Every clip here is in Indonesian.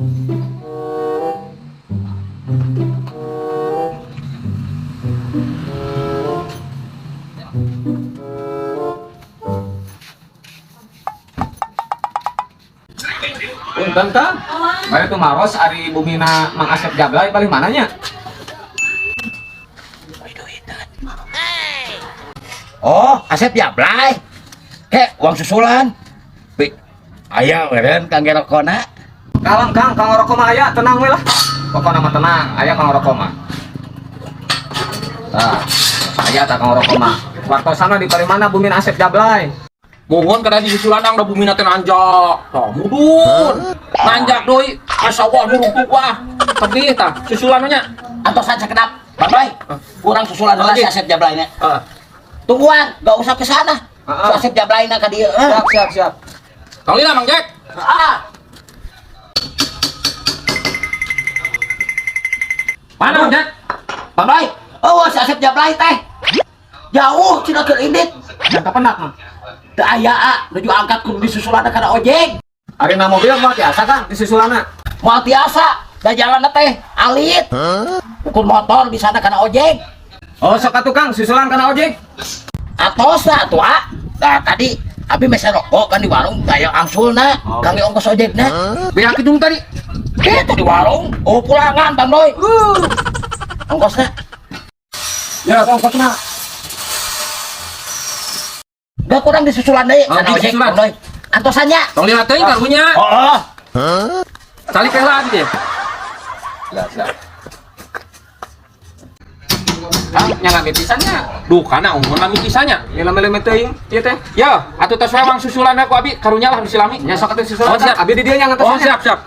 Punten Kang, bari tuh maros ari bumina Mang Asep Jablay balik mananya? Oh, Asep Jablay. Uang susulan. Aya meureun Kang Gerokona. Kalem Kang, Kang Roko mah aya, tenang we lah. Pokona mah tenang, aya Kang Roko mah. Tah, aya tah Kang Roko mah. Wartosana di balik mana bumina Asep Jablay? Mohon kada di susulan ang bumina teh nanjak. Tah mudun. Nanjak deui. Asa wah nurungkuk wah. Tapi tah susulan nya. Antos saja kedap. Babai. Kurang susulan heula si Asep Jablay nya. Tungguan, gak usah ke sana. Si Asep Jablay na ka dieu. Siap. Tong lila Mang Jack. Mana Mang Jack? Babai. Oh, si Asep Jablay teh. Jauh cina keur indit. Dan kapenak mah. Teu aya, nuju angkat kudu disusulan kana ojek. Ari na mobil mah biasa Kang di susulana. Moal tiasa, da jalan teh alit. Ukur motor di sana kana ojek. Oh, sok atuh Kang susulan kana ojek. Atosa tua. Nah, tadi abi mesen rokok kan di warung daya angsulna, kangge ongkos ojekna. Beak kidung tadi. Itu di warung. Oh, pulangan Bang Doy. Ongkosna. Ya, ongkosna. Gak kurang disusulan deui Oh, kana ojek disusulan. Bang Doy. Antosannya. Tong lila teuing karunya. Oh. Calik heula dia. Kang nya pisannya. Duh, kana umur lami kisahnya. Ya lame-lame teuing ieu teh. Ya, atuh tos wae Mang susulan aku abi karunya lah disilami. Nya sok atuh susulan. Oh, siap. Abi di dieu nya Oh, ngantos. siap.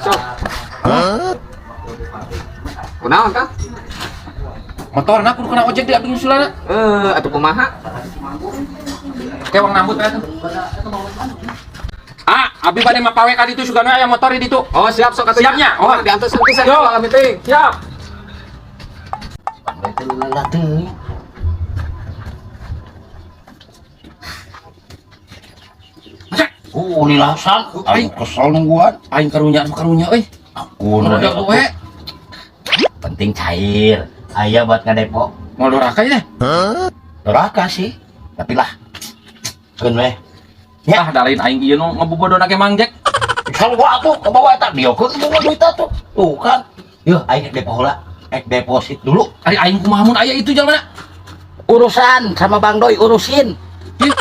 Kunaon Kang? Motorna kudu kena ojek di abi susulan. Atuh kumaha? Kayak wang nambut kan. Abi bade mapawe ka ditu sugana aya motor di ditu. Oh, siap sok atuh. Siapnya. Oh, diantos pisan Yo. lame teuing. Siap. Lilasan. Aing kesel nungguan. Aing karunya euy. Ampun. Udah gue. Penting cair. Aya buat ngadepo. Mau doraka ya? Doraka sih. Tapi lah. Keun we. Ya, dalain aing ieu nu ngabubodona ke Mang Jack. Kalau gua tuh ke bawah eta dia ke bawa duit tuh. Tuh kan. Yuk, aing depo heula. Deposit dulu. Ari aing kumaha mun aya itu jalma. Urusan sama Bang Doy urusin. Yuk.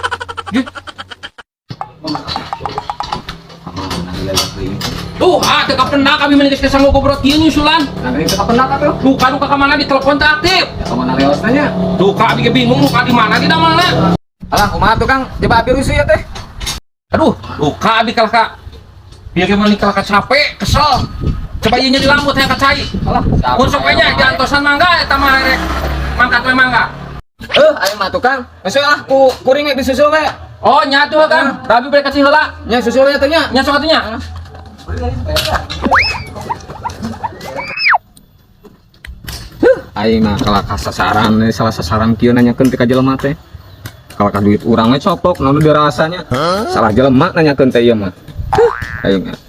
Tuh, teu kapendak abi mah geus kesanggo gobrot ieu nyusulan. Nah, ini teu kapendak atuh. Duh, ka ka mana di telepon teh aktif. Ya kemana leosna nya? Duh, ka abi ge bingung ka di mana di damalna. Alah, kumaha tuh Kang? Coba abi rusuh ya teh. Aduh, ka abi kalah ka. Biar ge mani kalah ka capek, kesel. Coba ieu nya di lambut hayang kacai. Alah, Mun sok we nya diantosan mangga eta mah rek mangkat we mangga. Ayo mah tukang. Masuk ah kuring we disusul we. Oh, nya tuh Kang. Rabi balik kasih heula. Nya susul we teh nya. Nya sok atunya. Aing mah kalau sasaran salah sasaran kieu nanyakeun teh ka jelema teh. Kalau ka duit urang we copok namun dirasanya. Salah jelema nanyakeun teh ieu mah. Aing mah